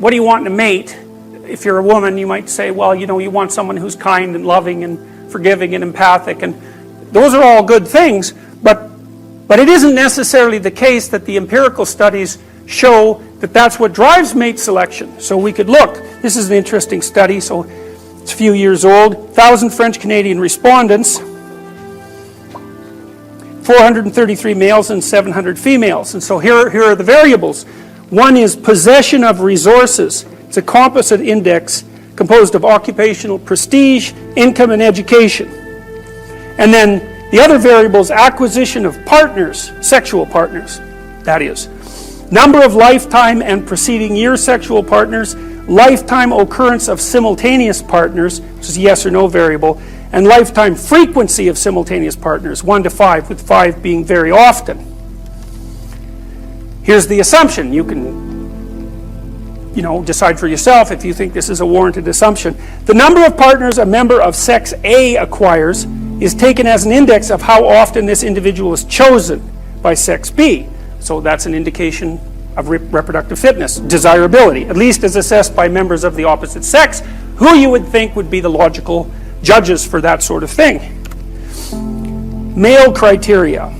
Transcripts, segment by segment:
what do you want in a mate? If you're a woman, you might say, well, you know, you want someone who's kind and loving and forgiving and empathic, and those are all good things, but it isn't necessarily the case that the empirical studies show that that's what drives mate selection. So we could look. This is an interesting study, so it's a few years old. 1,000 French-Canadian respondents, 433 males and 700 females. And so here are the variables. One is possession of resources. It's a composite index composed of occupational prestige, income, and education. And then the other variable is acquisition of partners, sexual partners, that is. Number of lifetime and preceding year sexual partners, lifetime occurrence of simultaneous partners, which is a yes or no variable, and lifetime frequency of simultaneous partners, 1 to 5, with 5 being very often. Here's the assumption. You can, decide for yourself if you think this is a warranted assumption. The number of partners a member of sex A acquires is taken as an index of how often this individual is chosen by sex B. So that's an indication of reproductive fitness, desirability, at least as assessed by members of the opposite sex, who you would think would be the logical judges for that sort of thing. Male criteria.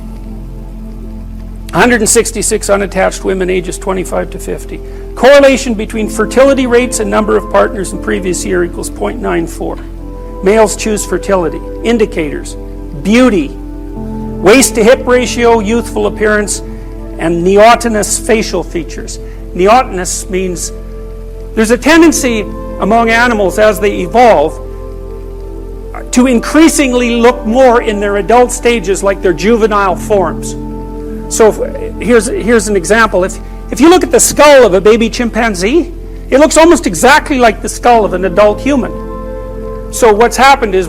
166 unattached women ages 25 to 50. Correlation between fertility rates and number of partners in previous year equals 0.94. Males choose fertility. Indicators: beauty, waist to hip ratio, youthful appearance, and neotenous facial features. Neotenous means there's a tendency among animals as they evolve to increasingly look more in their adult stages like their juvenile forms. So here's an example. If you look at the skull of a baby chimpanzee, it looks almost exactly like the skull of an adult human. So what's happened is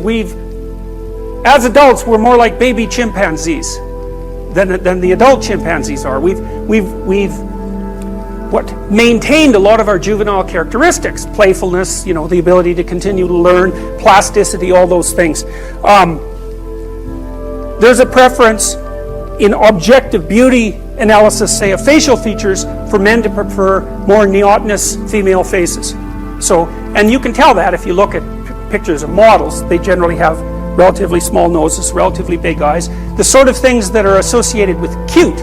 as adults, we're more like baby chimpanzees than the adult chimpanzees are. We've maintained a lot of our juvenile characteristics: playfulness, the ability to continue to learn, plasticity, all those things. There's a preference in objective beauty analysis, say, of facial features, for men to prefer more neotenous female faces. So, and you can tell that if you look at pictures of models. They generally have relatively small noses, relatively big eyes, the sort of things that are associated with cute.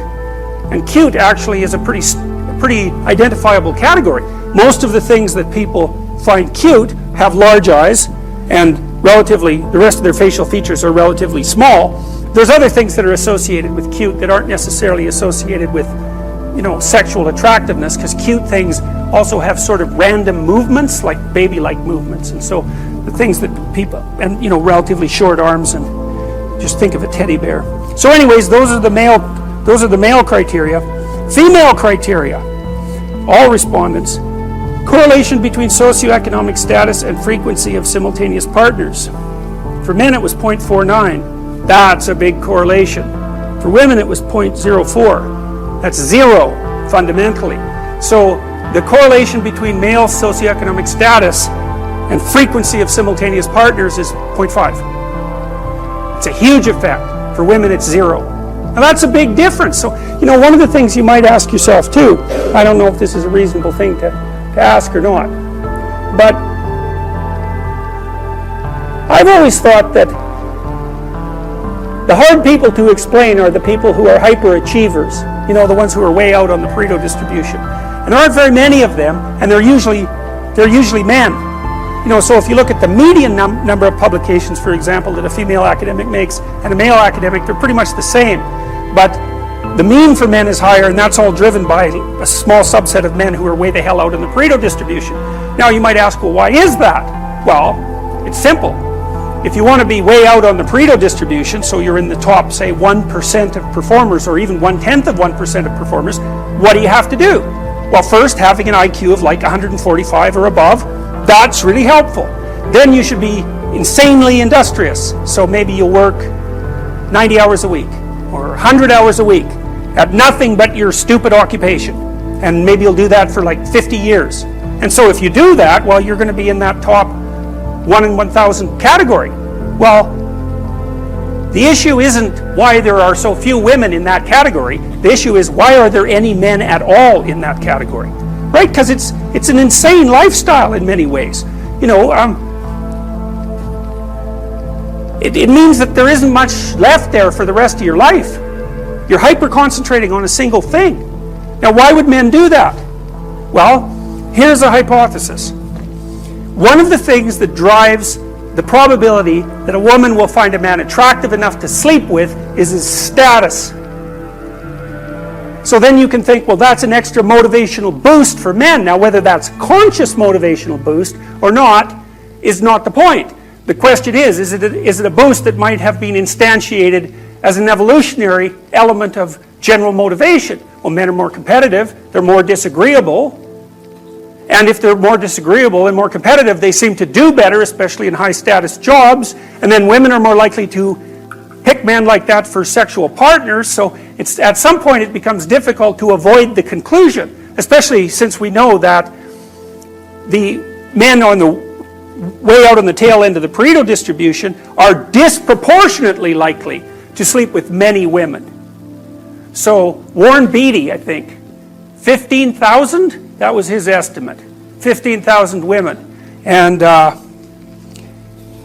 And cute actually is a pretty identifiable category. Most of the things that people find cute have large eyes, and the rest of their facial features are relatively small. There's other things that are associated with cute that aren't necessarily associated with, sexual attractiveness, because cute things also have sort of random movements, like baby-like movements. And so the things that people, and relatively short arms, and just think of a teddy bear. So anyways, those are the male criteria. Female criteria, all respondents: correlation between socioeconomic status and frequency of simultaneous partners. For men it was 0.49. That's a big correlation. For women it was 0.04. That's zero, fundamentally. So the correlation between male socioeconomic status and frequency of simultaneous partners is 0.5. It's a huge effect. For women it's 0. Now that's a big difference. So, one of the things you might ask yourself too, I don't know if this is a reasonable thing to ask or not, but I've always thought that the hard people to explain are the people who are hyperachievers, the ones who are way out on the Pareto distribution. And there aren't very many of them, and they're usually men. So if you look at the median number of publications, for example, that a female academic makes and a male academic, they're pretty much the same. But the mean for men is higher, and that's all driven by a small subset of men who are way the hell out in the Pareto distribution. Now you might ask, well, why is that? Well, it's simple. If you want to be way out on the Pareto distribution, so you're in the top, say, 1% of performers, or even 1/10 of 1% of performers, what do you have to do? Well, first, having an IQ of like 145 or above, that's really helpful. Then you should be insanely industrious. So maybe you'll work 90 hours a week or 100 hours a week at nothing but your stupid occupation. And maybe you'll do that for like 50 years. And so if you do that, well, you're going to be in that top 1 in 1,000 category. Well, the issue isn't why there are so few women in that category. The issue is, why are there any men at all in that category? right? Because it's an insane lifestyle in many ways. You know, it means that there isn't much left there for the rest of your life. You're hyper-concentrating on a single thing. Now, why would men do that? Well, here's a hypothesis. One of the things that drives the probability that a woman will find a man attractive enough to sleep with is his status. So then you can think, well, that's an extra motivational boost for men. Now, whether that's conscious motivational boost or not is not the point. The question is it a boost that might have been instantiated as an evolutionary element of general motivation? Well, men are more competitive, they're more disagreeable, and if they're more disagreeable and more competitive, they seem to do better, especially in high-status jobs, and then women are more likely to pick men like that for sexual partners, so it's, at some point it becomes difficult to avoid the conclusion, especially since we know that the men on the way out on the tail end of the Pareto distribution are disproportionately likely to sleep with many women. So Warren Beatty, I think, 15,000? That was his estimate. 15,000 women. And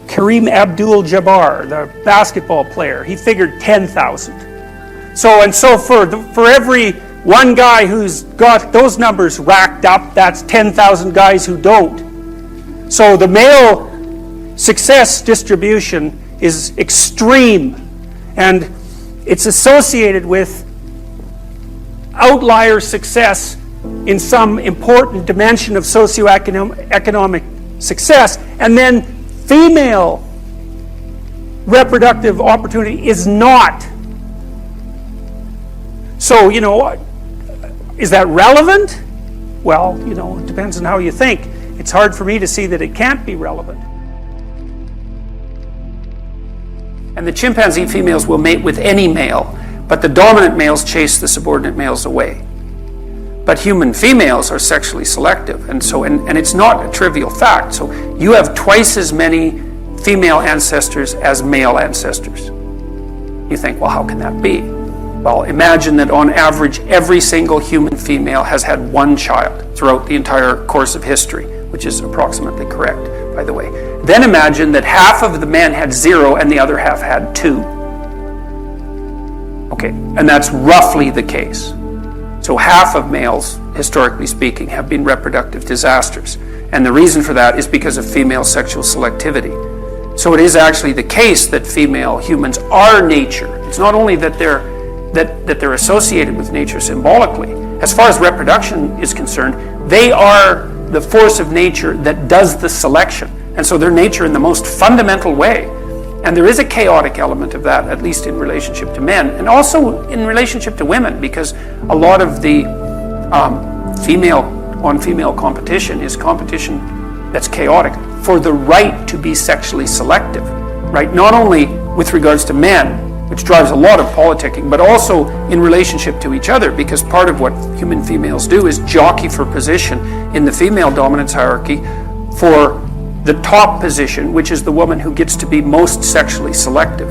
Kareem Abdul-Jabbar, the basketball player, he figured 10,000. So for every one guy who's got those numbers racked up, that's 10,000 guys who don't. So the male success distribution is extreme, and it's associated with outlier success in some important dimension of socioeconomic success, and then female reproductive opportunity is not. So, you know, is that relevant? Well, you know, it depends on how you think. It's hard for me to see that it can't be relevant. And the chimpanzee females will mate with any male, but the dominant males chase the subordinate males away. But human females are sexually selective, and it's not a trivial fact. So you have twice as many female ancestors as male ancestors. You think, well, how can that be? Well, imagine that on average, every single human female has had one child throughout the entire course of history, which is approximately correct, by the way. Then imagine that half of the men had 0 and the other half had 2. Okay, and that's roughly the case. So half of males, historically speaking, have been reproductive disasters. And the reason for that is because of female sexual selectivity. So it is actually the case that female humans are nature. It's not only that they're associated with nature symbolically. As far as reproduction is concerned, they are the force of nature that does the selection. And so they're nature in the most fundamental way. And there is a chaotic element of that, at least in relationship to men, and also in relationship to women, because a lot of the female-on-female competition is competition that's chaotic for the right to be sexually selective, right? Not only with regards to men, which drives a lot of politicking, but also in relationship to each other, because part of what human females do is jockey for position in the female dominance hierarchy for the top position, which is the woman who gets to be most sexually selective.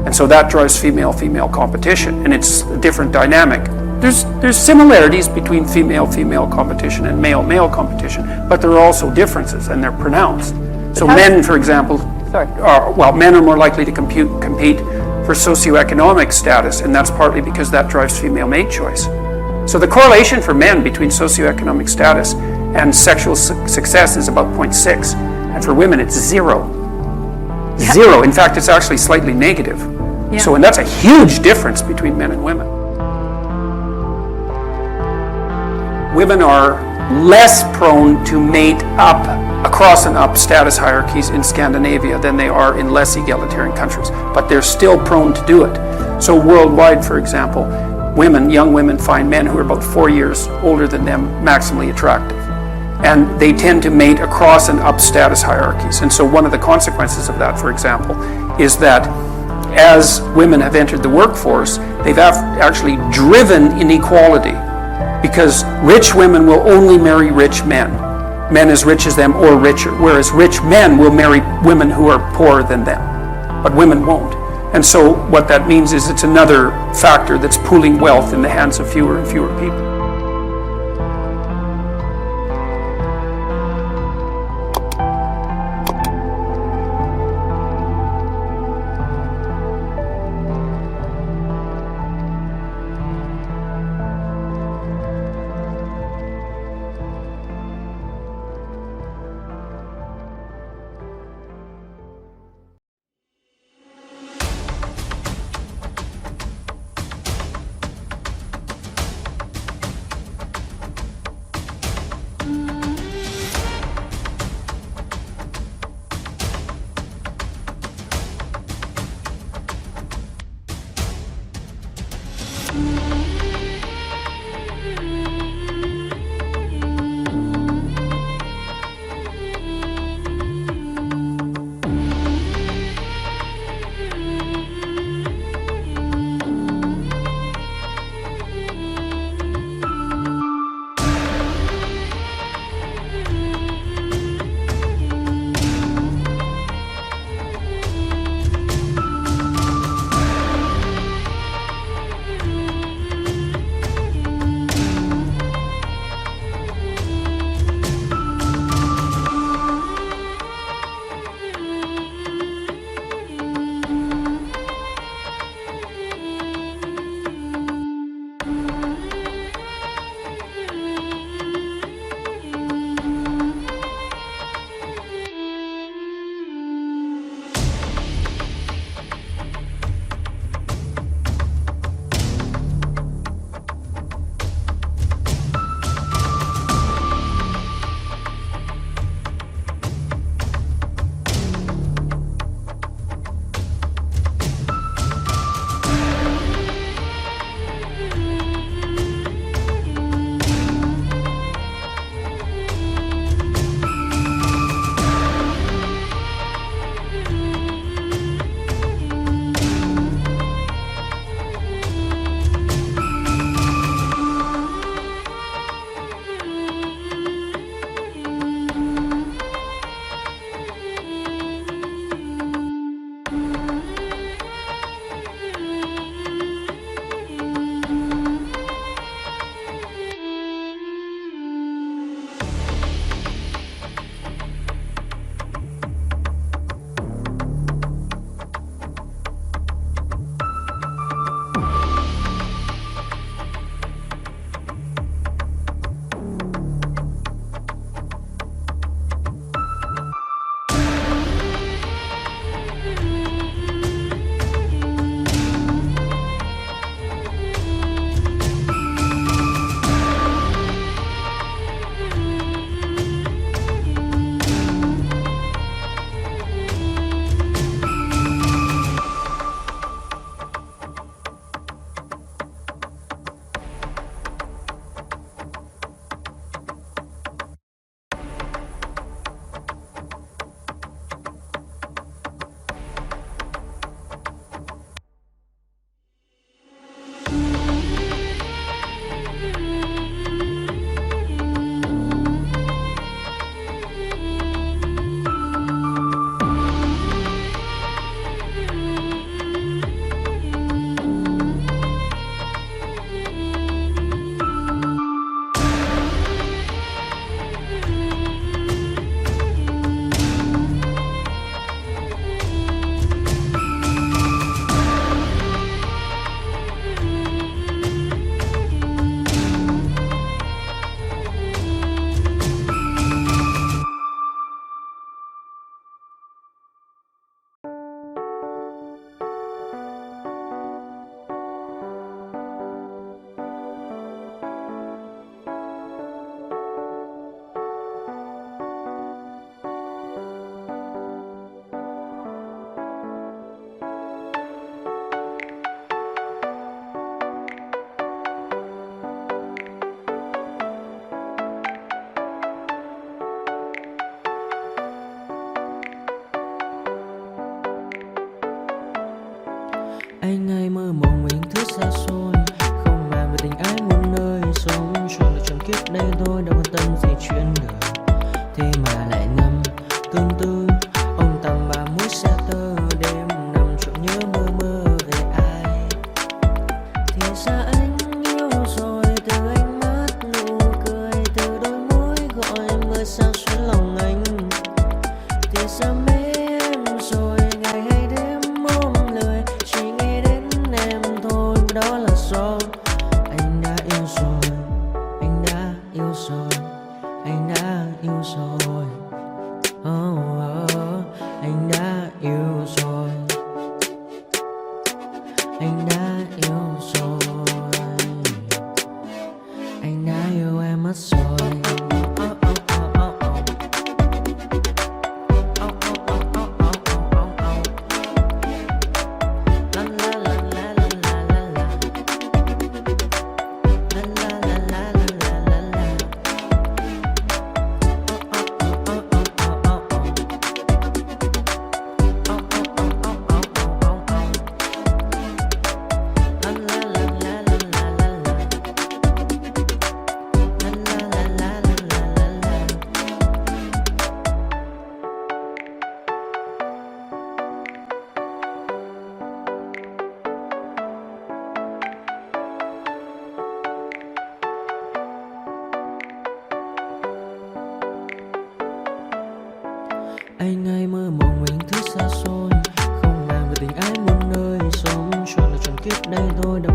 And so that drives female-female competition, and it's a different dynamic. There's similarities between female-female competition and male-male competition, but there are also differences, and they're pronounced. So men, for example, men are more likely to compete for socioeconomic status, and that's partly because that drives female mate choice. So the correlation for men between socioeconomic status and sexual success is about 0.6, and for women it's 0. Yeah. 0. In fact, it's actually slightly negative. Yeah. So, and that's a huge difference between men and women. Women are less prone to mate up across and up status hierarchies in Scandinavia than they are in less egalitarian countries, but they're still prone to do it. So worldwide, for example, young women find men who are about 4 years older than them maximally attractive. And they tend to mate across and up status hierarchies. And so one of the consequences of that, for example, is that as women have entered the workforce, they've actually driven inequality, because rich women will only marry rich men as rich as them or richer, whereas rich men will marry women who are poorer than them, but women won't. And so what that means is it's another factor that's pooling wealth in the hands of fewer and fewer people. Anh hay mơ mộng mình thứ xa xôi, không màng về tình ái muôn nơi. Sống trọn là trọn kiếp đây thôi, đâu quan tâm gì chuyện đời. Thế mà lại ngâm tương tư, ông tầm bà mũi xa tơ. Đêm nằm trộm nhớ mơ mơ về ai. Thì ra anh yêu rồi, từ ánh mắt nụ cười, từ đôi môi gọi mưa sao xuyến lòng anh. Thì ra mê em rồi, ngày hay đêm ôm lời, chỉ nghĩ đến em thôi. Đó là do anh đã yêu rồi, anh đã yêu rồi, anh đã yêu rồi. Anh đã yêu rồi, anh đã yêu rồi, anh đã yêu em mất rồi. Anh hay mơ mộng mình thứ xa xôi, không màng về tình ái muôn nơi. Sống trọn là trọn kiếp đây thôi, đâu